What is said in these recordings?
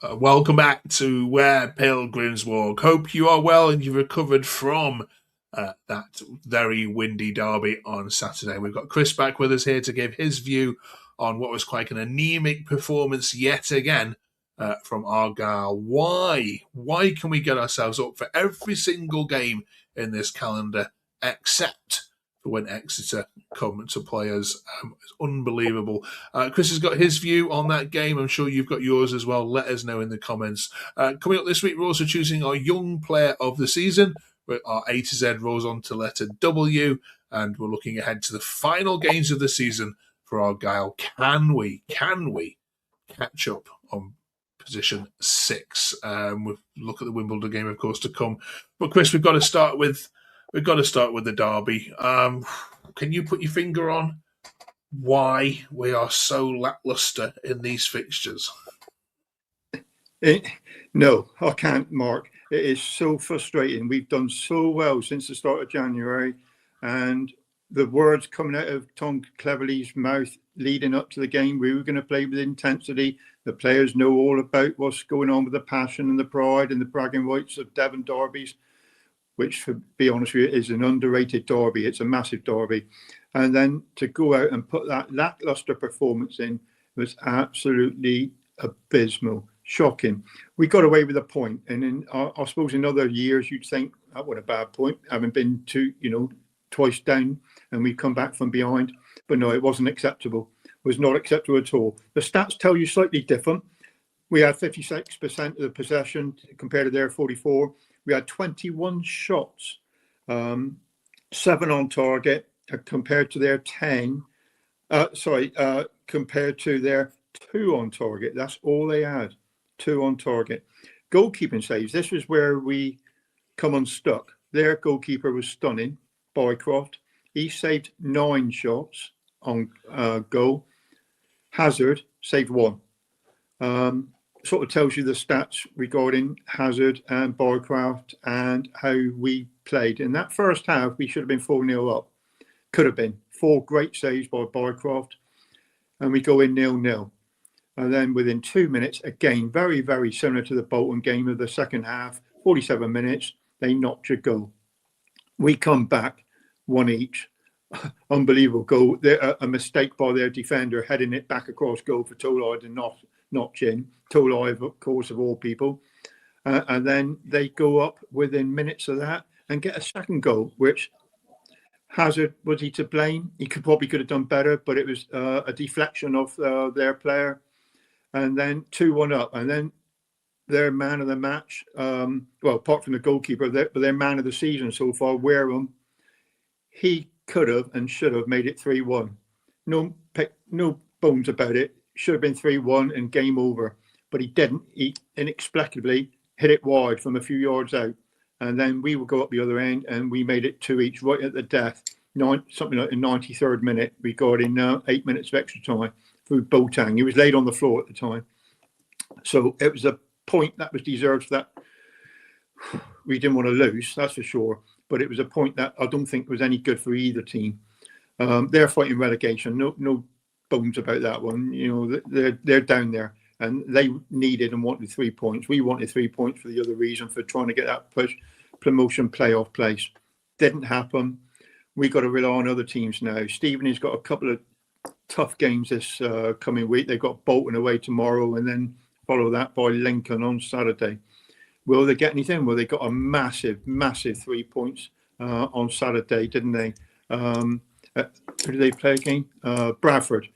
Welcome back to Where Pilgrims Walk. Hope you are well and you've recovered from that very windy derby on Saturday. We've got Chris back with us here to give his view on what was quite an anemic performance yet again from Argyle. Why? Why can we get ourselves up for every single game in this calendar except for when Exeter come to play us? It's unbelievable. Chris has got his view on that game. I'm sure you've got yours as well. Let us know in the comments. Coming up this week, we're also choosing our young player of the season. Our A to Z rolls on to letter W, and we're looking ahead to the final games of the season for Argyle. Can we catch up on position 6? We'll look at the Wimbledon game, of course, to come. But Chris, we've got to start with the derby. Can you put your finger on why we are so lacklustre in these fixtures? No, I can't, Mark. It is so frustrating. We've done so well since the start of January, and the words coming out of Tom Cleverley's mouth leading up to the game, we were going to play with intensity. The players know all about what's going on with the passion and the pride and the bragging rights of Devon Derbies, which, to be honest with you, is an underrated derby. It's a massive derby. And then to go out and put that lacklustre performance in was absolutely abysmal, shocking. We got away with a point. And I suppose in other years, you'd think, that was a bad point, having been twice down and we've come back from behind. But no, it wasn't acceptable. It was not acceptable at all. The stats tell you slightly different. We had 56% of the possession compared to their 44%. We had 21 shots, 7 on target compared to their 10. Compared to their 2 on target. That's all they had, 2 on target. Goalkeeping saves. This was where we come unstuck. Their goalkeeper was stunning, Boycroft. He saved 9 shots on goal. Hazard saved 1. Sort of tells you the stats regarding Hazard and Boycroft and how we played. In that first half, we should have been 4-0 up. Could have been. 4 great saves by Boycroft. And we go in 0-0. And then within 2 minutes, again, very, very similar to the Bolton game of the second half, 47 minutes, they knocked your goal. We come back, 1 each. Unbelievable goal. A mistake by their defender, heading it back across goal for Tolai to notch in. Tolai, of course, of all people. And then they go up within minutes of that and get a second goal, which Hazard, was he to blame? He could have done better, but it was a deflection of their player. And then 2-1 up. And then their man of the match, apart from the goalkeeper, their man of the season so far, Wareham, he could have and should have made it 3-1. No bones about it. Should have been 3-1 and game over. But he didn't. He inexplicably hit it wide from a few yards out. And then we will go up the other end and we made it 2 each right at the death. Something like the 93rd minute. We got in 8 minutes of extra time through Boateng. He was laid on the floor at the time. So it was a point that was deserved for that. We didn't want to lose, that's for sure. But it was a point that I don't think was any good for either team. They're fighting relegation. No bones about that one. They're down there. And they needed and wanted 3 points. We wanted 3 points for the other reason, for trying to get that promotion playoff place. Didn't happen. We got to rely on other teams now. Stephen has got a couple of tough games this coming week. They've got Bolton away tomorrow and then follow that by Lincoln on Saturday. Will they get anything? Well, they got a massive 3 points on Saturday, didn't they? Who did they play again? Bradford.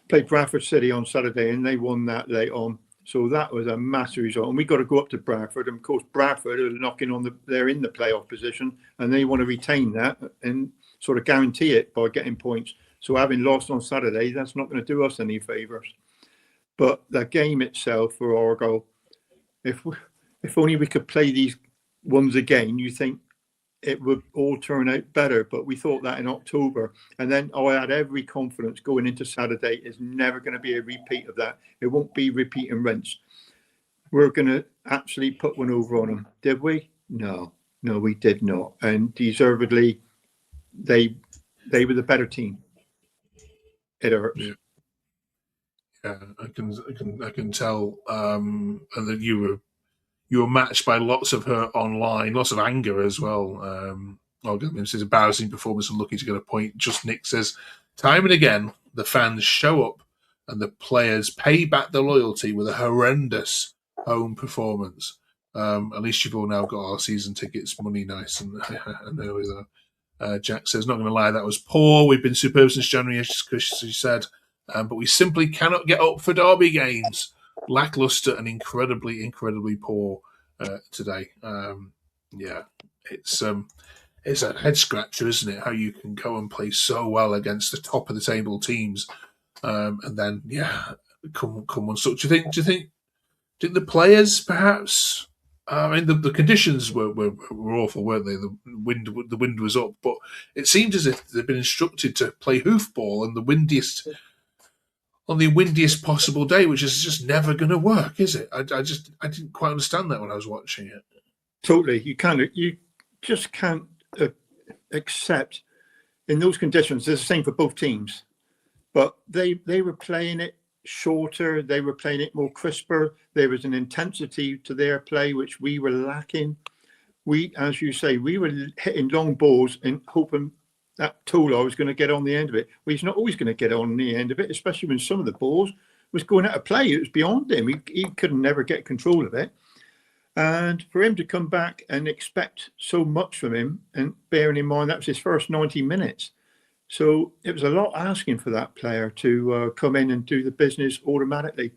Played Bradford City on Saturday and they won that late on. So that was a massive result. And we got to go up to Bradford. And of course, Bradford are knocking on they're in the playoff position and they want to retain that and sort of guarantee it by getting points. So having lost on Saturday, that's not going to do us any favours. But the game itself for Argyle, if only we could play these ones again, you think it would all turn out better. But we thought that in October. And then I had every confidence going into Saturday. It's never going to be a repeat of that. It won't be repeat and rinse. We're going to actually put one over on them. Did we? No, we did not. And deservedly, they were the better team. It hurts. Yeah, I can tell, and that you were matched by lots of her online, lots of anger as well. This is embarrassing performance and lucky to get a point. Just Nick says, time and again, the fans show up and the players pay back the loyalty with a horrendous home performance. At least you've all now got our season tickets money nice and, and early though. Jack says, not going to lie, that was poor. We've been superb since January, as she said, but we simply cannot get up for derby games. Lackluster and incredibly poor today. Yeah, it's a head scratcher, isn't it? How you can go and play so well against the top of the table teams, and then come on. So do you think the players perhaps? I mean, the conditions were awful, weren't they? The wind was up, but it seemed as if they'd been instructed to play hoofball on the windiest possible day, which is just never going to work, is it? I didn't quite understand that when I was watching it. Totally, you just can't accept in those conditions. It's the same for both teams, but they were playing it shorter, they were playing it more crisper. There was an intensity to their play which we were lacking. We, as you say, we were hitting long balls and hoping that Tola was going to get on the end of it. Well, he's not always going to get on the end of it, especially when some of the balls was going out of play. It was beyond him. He could never get control of it. And for him to come back and expect so much from him, and bearing in mind that was his first 90 minutes. So it was a lot asking for that player to come in and do the business automatically.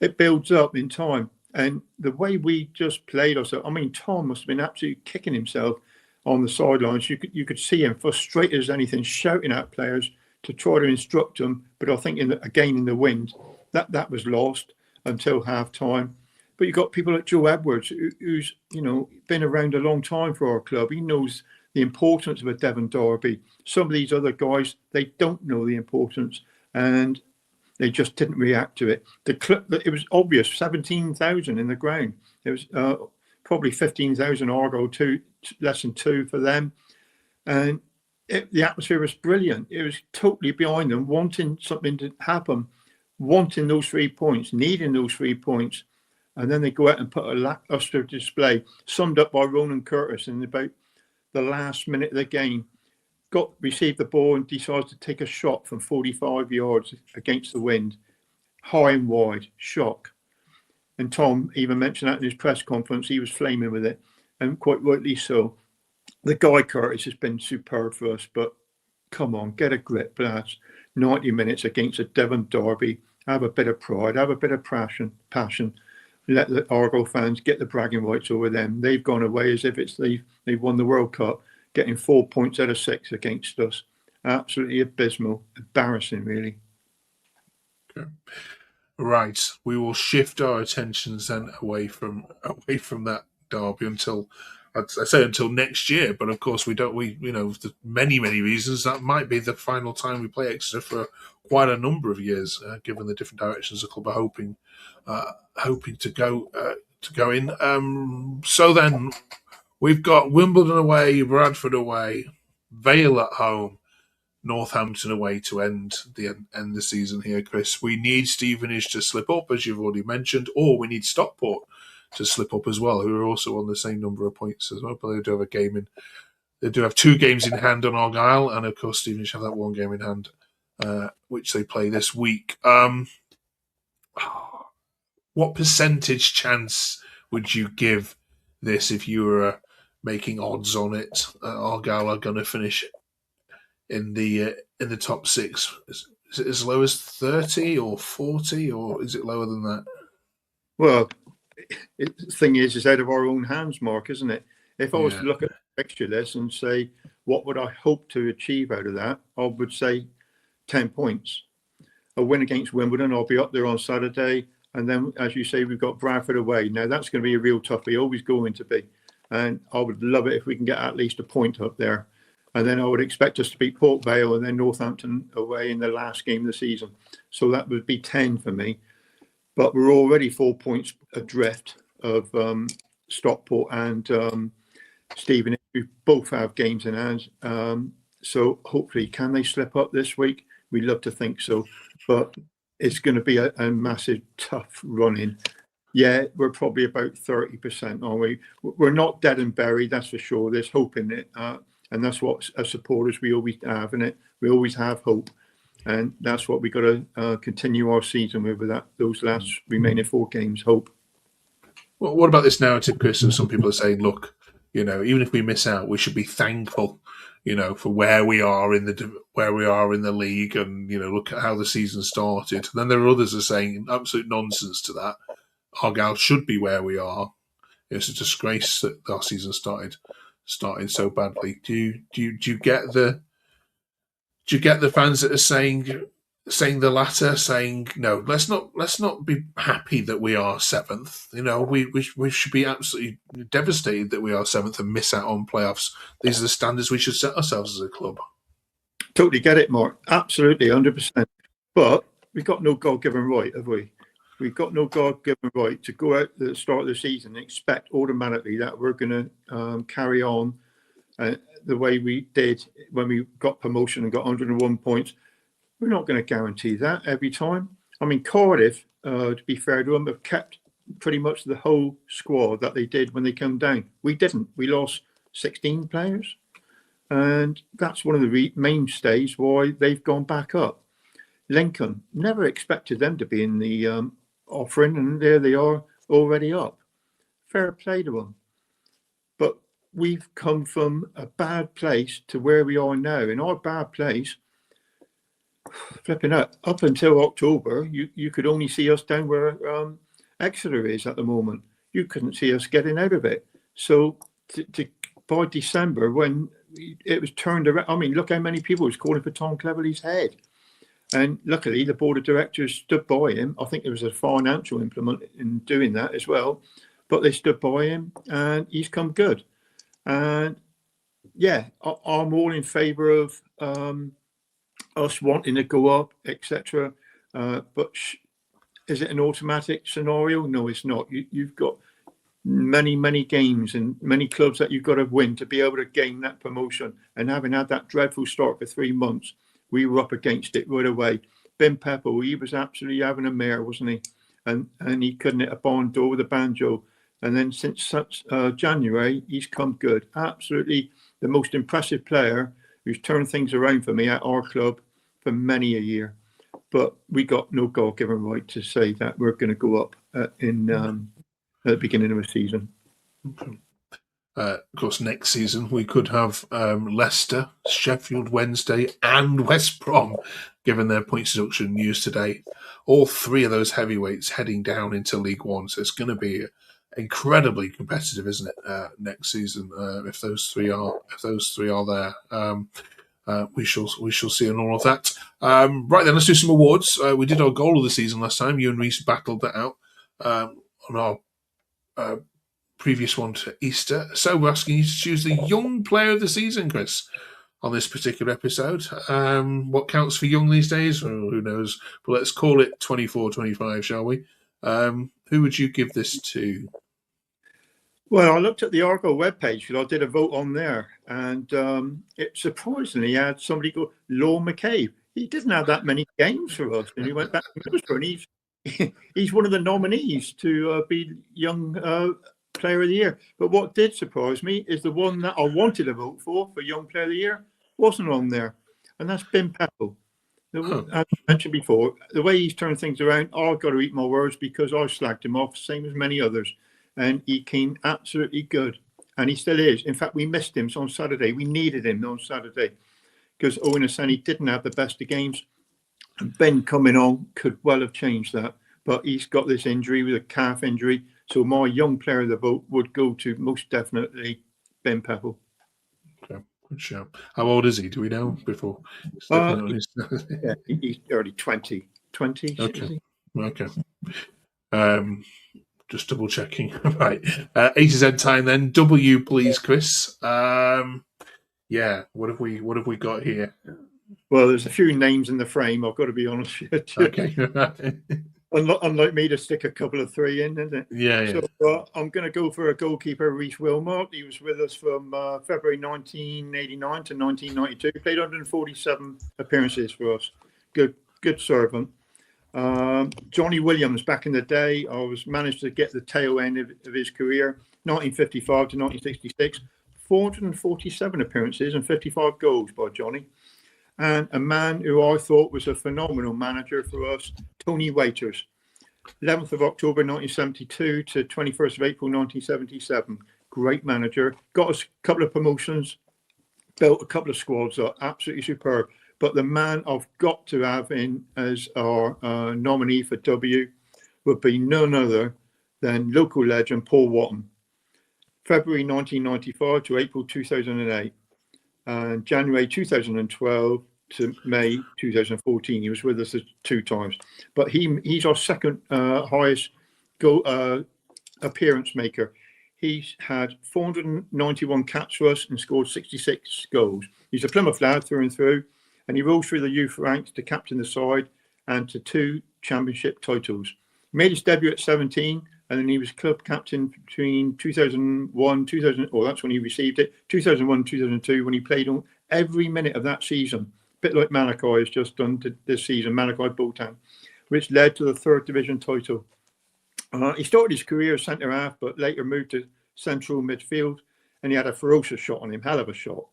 It builds up in time. And the way we just played ourselves, I mean, Tom must have been absolutely kicking himself on the sidelines. You could see him frustrated as anything, shouting at players to try to instruct them. But I think again in the wind, that was lost until half time. But you've got people like Joe Edwards, who's been around a long time for our club. He knows the importance of a Devon Derby. Some of these other guys, they don't know the importance, and they just didn't react to it. It was obvious, 17,000 in the ground. It was probably 15,000 Argyle, less than 2 for them. And the atmosphere was brilliant. It was totally behind them, wanting something to happen, wanting those 3 points, needing those 3 points. And then they go out and put a lackluster display, summed up by Ronan Curtis in about the last minute of the game. Received the ball and decides to take a shot from 45 yards against the wind, high and wide, shock. And Tom even mentioned that in his press conference. He was flaming with it, and quite rightly so. The guy Curtis has been superb for us, but come on, get a grip, lads. 90 minutes against a Devon Derby. Have a bit of pride, have a bit of passion. Let the Argyle fans get the bragging rights over them. They've gone away as if they've won the World Cup, getting 4 points out of 6 against us. Absolutely abysmal, embarrassing, really. Okay. Right, we will shift our attentions then away from that derby until next year. But of course, for many reasons that might be the final time we play Exeter for quite a number of years, given the different directions the club are hoping to go in. So then we've got Wimbledon away, Bradford away, Vale at home, Northampton away to end the season here, Chris. We need Stevenage to slip up, as you've already mentioned, or we need Stockport to slip up as well, who are also on the same number of points as well. But they do have they do have 2 games in hand on Argyle, and of course Stevenage have that 1 game in hand, which they play this week. What percentage chance would you give this if you were making odds on it? Argyle are going to finish in the top 6. Is it as low as 30 or 40, or is it lower than that? Well, the thing is out of our own hands, Mark, isn't it? If I was to look at the fixture list and say, what would I hope to achieve out of that? I would say 10 points. A win against Wimbledon, I'll be up there on Saturday. And then, as you say, we've got Bradford away. Now, that's going to be a real toughie, always going to be. And I would love it if we can get at least a point up there. And then I would expect us to beat Port Vale and then Northampton away in the last game of the season. So that would be 10 for me. But we're already 4 points adrift of Stockport and Stevenage, who both have games in hand. So hopefully, can they slip up this week? We'd love to think so. But it's going to be a massive, tough run-in. Yeah, we're probably about 30%, aren't we? We're not dead and buried, that's for sure. There's hope in it. And that's what, as supporters, we always have in it. We always have hope. And that's what we've got to continue our season with that. Those last remaining 4 games, hope. Well, what about this narrative, Chris? And some people are saying, look, even if we miss out, we should be thankful, for where we are in the league, and look at how the season started. And then there are others who are saying absolute nonsense to that. Argyle should be where we are. It's a disgrace that our season started so badly. Do you get the fans that are saying the latter, saying no? Let's not be happy that we are 7th. We should be absolutely devastated that we are 7th and miss out on playoffs. These are the standards we should set ourselves as a club. Totally get it, Mark. Absolutely, 100%. But we've got no God-given right, have we? We've got no God-given right to go out at the start of the season and expect automatically that we're going to carry on the way we did when we got promotion and got 101 points. We're not going to guarantee that every time. I mean, Cardiff, to be fair to them, have kept pretty much the whole squad that they did when they came down. We didn't. We lost 16 players. And that's one of the mainstays why they've gone back up. Lincoln, never expected them to be in the offering, and there they are already up. Fair play to them. But we've come from a bad place to where we are now. In our bad place, flipping out, up until October, you could only see us down where Exeter is at the moment. You couldn't see us getting out of it. So by December, when it was turned around, I mean, look how many people was calling for Tom Cleverley's head. And luckily, the board of directors stood by him. I think there was a financial implement in doing that as well. But they stood by him, and he's come good. And yeah, I'm all in favour of us wanting to go up, etc. But is it an automatic scenario? No, it's not. You've got many games and many clubs that you've got to win to be able to gain that promotion. And having had that dreadful start for 3 months, we were up against it right away. Ben Pepple, he was absolutely having a mare, wasn't he? And he couldn't hit a barn door with a banjo. And then since January, he's come good. Absolutely the most impressive player who's turned things around for me at our club for many a year. But we got no God-given right to say that we're going to go up at the beginning of a season. Okay. Of course, next season we could have Leicester, Sheffield Wednesday, and West Brom, given their points deduction news today. All 3 of those heavyweights heading down into League One, so it's going to be incredibly competitive, isn't it? Next season, if those three are there, we shall see on all of that. Right then, let's do some awards. We did our goal of the season last time. You and Reece battled that out on our previous one to Easter. So we're asking you to choose the young player of the season, Chris, on this particular episode. What counts for young these days? Well, who knows? But let's call it 24-25, shall we? Who would you give this to? Well, I looked at the Argyle webpage because I did a vote on there, and it surprisingly had somebody called Law McCabe. He didn't have that many games for us, and he went back to Middlesbrough, and he's one of the nominees to be young player of the year. But what did surprise me is the one that I wanted to vote for Young Player of the Year wasn't on there, and that's Ben Pepple. As I mentioned before, the way he's turned things around, I've got to eat my words because I slagged him off, same as many others. And he came absolutely good. And he still is. In fact, we missed him on Saturday. We needed him on Saturday because Owen Asani didn't have the best of games. And Ben coming on could well have changed that. But he's got this injury with a calf injury. So my young player of the vote would go to most definitely Ben Pepple. Okay, good show. How old is he? Do we know before? Yeah, he's early 20. 20? Okay. Just double checking. Right. A to Z time then. W, please, Chris. Yeah. What have we got here? Well, there's a few names in the frame. I've got to be honest with you. Okay. Unlike me to stick a couple of 3 in, isn't it? Yeah. So I'm going to go for a goalkeeper, Reece Wilmot. He was with us from February 1989 to 1992. Played 147 appearances for us. Good servant. Johnny Williams, back in the day, managed to get the tail end of his career, 1955 to 1966, 447 appearances and 55 goals by Johnny. And a man who I thought was a phenomenal manager for us, Tony Waiters, 11th of October 1972 to 21st of April 1977. Great manager, got us a couple of promotions, built a couple of squads up, absolutely superb. But the man I've got to have in as our nominee for W would be none other than local legend Paul Watton. February 1995 to April 2008, and January 2012 to May 2014. He was with us 2 times. But he's our second highest goal appearance maker. He's had 491 caps for us and scored 66 goals. He's a Plymouth lad through and through. And he rose through the youth ranks to captain the side and to 2 championship titles. He made his debut at 17, and then he was club captain between 2001, 2000. Oh, that's when he received it. 2001, 2002, when he played on every minute of that season. A bit like Malachi has just done this season, Malachi Boltan, which led to the 3rd division title. He started his career as centre half, but later moved to central midfield, and he had a ferocious shot on him, hell of a shot.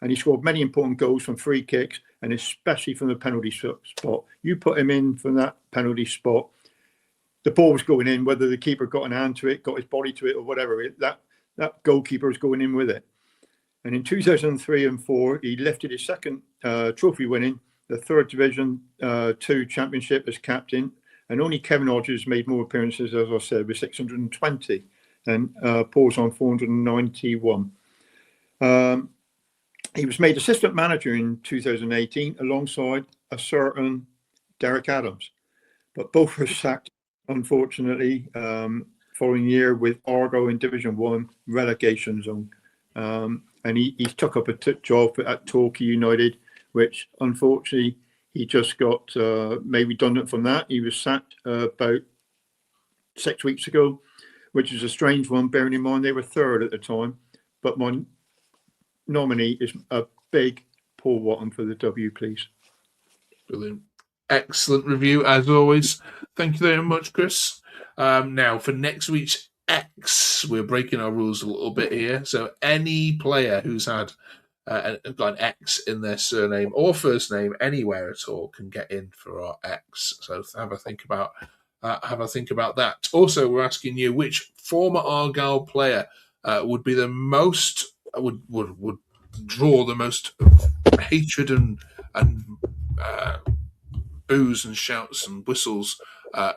And he scored many important goals from free kicks, and especially from the penalty spot. You put him in from that penalty spot, the ball was going in, whether the keeper got an hand to it, got his body to it, or whatever. That goalkeeper was going in with it. And in 2003 and 4, he lifted his second trophy winning, the 3rd Division 2 Championship as captain. And only Kevin Hodges made more appearances, as I said, with 620, and Paul's on 491. He was made assistant manager in 2018 alongside a certain Derek Adams. But both were sacked, unfortunately, following year with Argyle in Division 1 relegation zone. And he took up a job at Torquay United, which unfortunately he just got made redundant from that. He was sacked about 6 weeks ago, which is a strange one, bearing in mind they were 3rd at the time. But my nominee is a big Paul Watton for the W, please. Brilliant. Excellent review, as always. Thank you very much, Chris. Now, for next week's X, we're breaking our rules a little bit here. So any player who's got an X in their surname or first name anywhere at all can get in for our X. So have a think about that. Also, we're asking you which former Argyle player would be the most would draw the most hatred and boos and shouts and whistles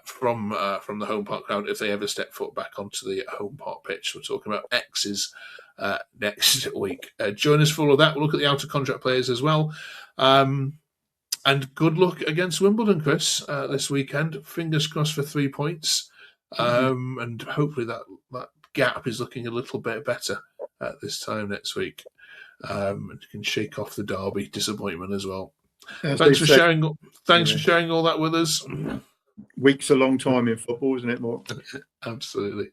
from the home park crowd if they ever step foot back onto the home park pitch. We're talking about X's next week. Join us for all of that. We'll look at the out of contract players as well. And good luck against Wimbledon, Chris, this weekend. Fingers crossed for 3 points. And hopefully that gap is looking a little bit better this time next week. And you can shake off the Derby disappointment as well. Thanks for sharing all that with us. Week's a long time in football, isn't it, Mark? Absolutely.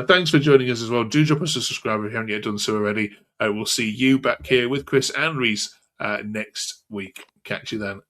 Thanks for joining us as well. Do drop us a subscribe if you haven't yet done so already. We'll see you back here with Chris and Reese next week. Catch you then.